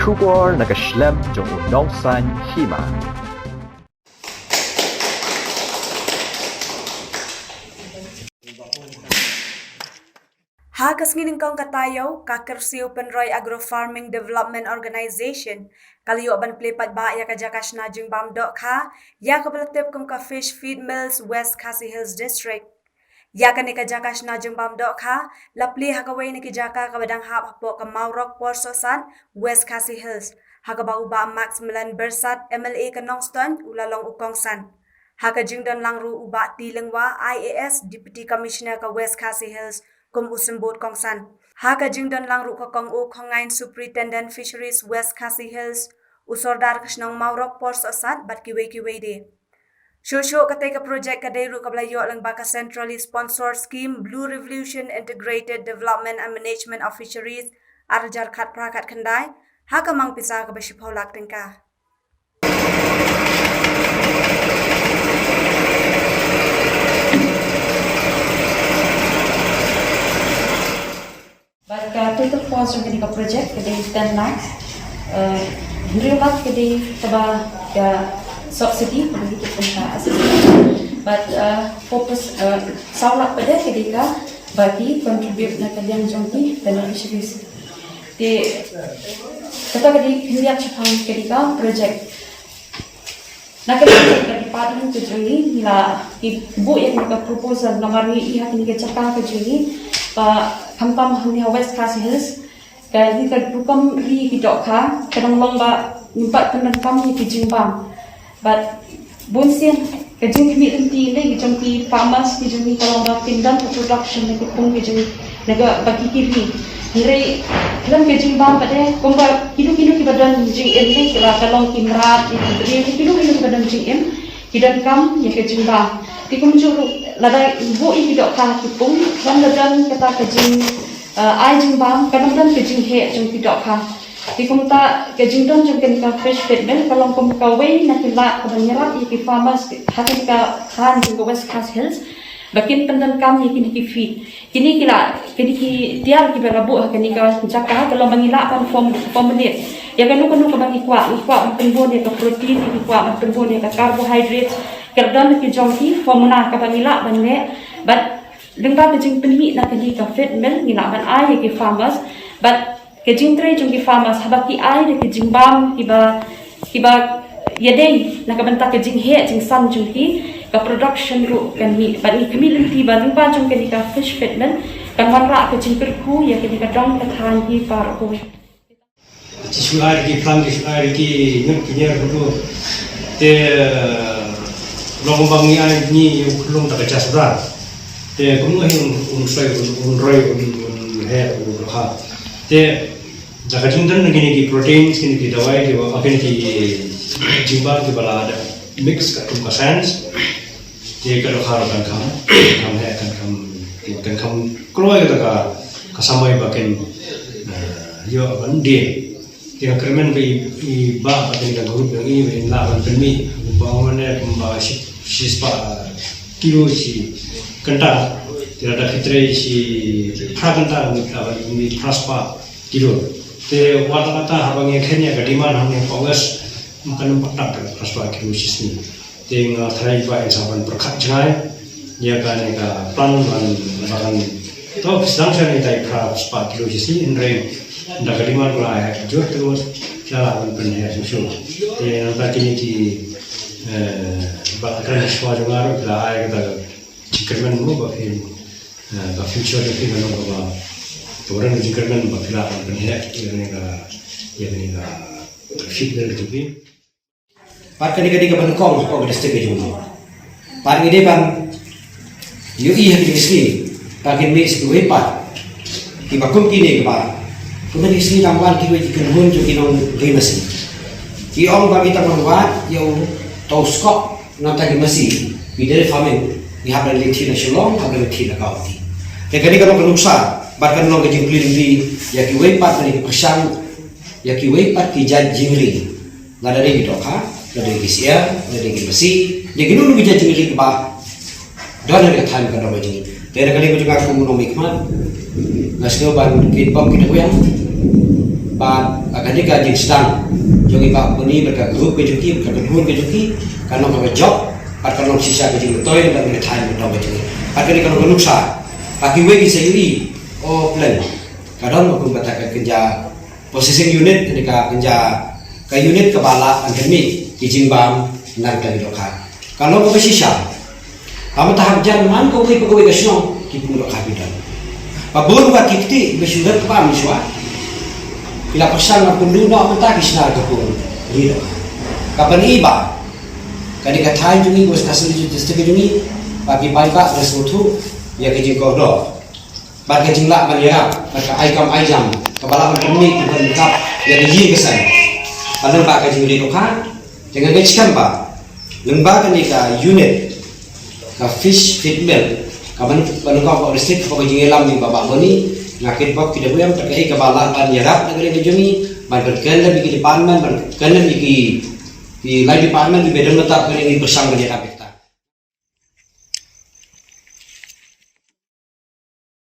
Schubor nakaschlem jong unongsan Hima. Hakas Nyngkong katayaw, kakersiyo penroy agro-farming development organization, kaliyo ban plipat ba ya ka Jaka Shna Jingbam Dohkha, ya ka pelatip kum ka fish feed mills West Khasi Hills District. Ya ka ni ka Jaka Shna Jingbam Dohkha, lapli hakaway ni ki Jaka ka badang hap hapo ka Maurok Porsosan West Khasi Hills, hakaba uba Max Milan Bersat MLA ka Nongston ulalong ukongsan. Haka jingdan langru uba tilengwa IAS Deputy Commissioner ka West Khasi Hills kum usembut kongsan. Haka jingdan langru ka kong u kongain Superintendent Fisheries West Khasi Hills usordar kasnong Maurok Porsosan bat kiwe de. Shosho katay ka project kadayru kablayo lang baka centrally sponsored scheme Blue Revolution Integrated Development and Management of Fisheries arjar kat prakat kanday haka mang pisa ka basipaw lakting ka. But total cost of the project today is 10 lakhs. Real today taba subsidy begitu pun but focus saulak pada ketika bagi contribute na kalian jongki beneficiaries. Di kata kadi lihat cepang ketika project. Nak kalian di parlimen kejungi la ibu yang kita proposal nomor ni ia kini kecakap kejungi pa kampam hanya West Khasi Hills kali kita bukan di Dohkha kadang lomba nimpat penan kami di Jingbam but Sien kejung kami nanti lagi jangki farmers kejungi kalau lomba pindah production lagi pun kejungi naga bagi kiri nilai dalam Jingbam pada kumpa kilo-kilo badan JM ni kalau kimrat ini kilo-kilo badan JM kidan kam ya Jingbam di kumjur lada ibu ini Dohkha kipung dan ladan kata kejing ai Jingbam kadang-kadang kejing he jeng Dohkha di kumta kejing don jeng kenika fresh feedmill kalau kum kawai nak kila kebanyaran iki farmers hati ka khan jeng West Khasi Hills bakin pendan kam kini ki feed kini kila kini ki tiar ki berabu kini ka Jaka kalau mangila pan form menit ya kanu ka bagi kuat penbon ya ka protein ki kuat penbon ya ka carbohydrates kerdan ki jongki formula ka bangila banne but lengkap kejing penmi na kini ka feed mill ngila ban ai ki farmers but kejing tre jong ki farmers habaki ai de kejing bam kiba yadei na ka banta kejing he jing san jong ki ka production ru kan mi but ni kami lenti ba lengpa jong kini ka fish feed mill kan wanra kejing perku ya kini ka dong ka than ki par ko Suai ki plan ki suai ki nyuk kinya dulu te long bangi ai ni yung kulung tak kecas berat te kamu yang unsai unroy he ha te jaga jindan gini ki protein sini ki dawai ki akan ki Jingbam ki bala ada mix ka tum sans te kalau harapan kamu he kan kamu keluar kita ka samai baken yo aban dia yang kermen bi ba akan ka grup yang ini lawan penmi bangunnya pembawa sispa kilo si kentang tidak ada fitrei si prakentang ini praspa kilo te wata kata habangnya kenya kadiman hamnya pawas makan empat praspa kilo sisni te ngathrai ba isaban perkat jangai ya kan ka plan bahkan to sedang saya tai praspa kilo sisni indrei ndak kadiman lah jauh terus jalan pennya susu te nanti kini ki bahkan semua dengar bila ayah kata jikamen mu bahkan future itu kan bahwa orang jikamen bahkan penhek yang ni ka fit dari tu. Part kali ka Nyngkong ko gede ke juno. Part ide bang UI hak disi pakai mix dua part. Ki bakum kini ka. Kemudian isi tambahan ki jikamen jo kinong gemasi. Ki ong bagi tambahan wat yo Toskop nanti masih bidari farming ni habis leti nasional habis leti nakauti. Jadi kalau kenuksa bahkan orang kejing clearing di ya ki wepat ni persang ya ki wepat ki jingri la dari di Dohkha la dari ki Sien la dari ki Mesi jadi dulu ki jingri ke ba dan dari time kan apa jing. Dari kali juga aku menumik man ngasih ban ki bom kita yang ba kani ka jing sedang jongi ba buni berka group ke juki berka group ke juki kanong ka job pat kanong sisa ke jing toy da nge thai da ba jing pat kani kanong nuksa pagi we ki sayuri o plan kadang ko bata ka kerja processing unit kani ka kerja ka unit kepala pandemi di Jingbam nang dari Dohkha kalau ko sisa kami tahap jalan ko we pegawai nasional ki pun Dohkha bidan pabon ka kiti be sudah pa miswa bila pesan pun dulu nak mentah Shna ke pun hidup kapan iba kadi katain jungi bos kasih justice jungi bagi baik resutu ya ke Jingbam do bagi jingla malia maka aikam aijam kepala pandemi bukan kap ya di kesan kalau pak ke Jingbam Dohkha dengan geckan pak lembaga ni ka unit ka fish feed mill kapan kau resik kau jingelam di babak boni ngakit bok tidak boleh terkait kepala ban yarap negeri kejungi ban berkenan di departemen berkenan di lain departemen di bidang letak ini bersama dengan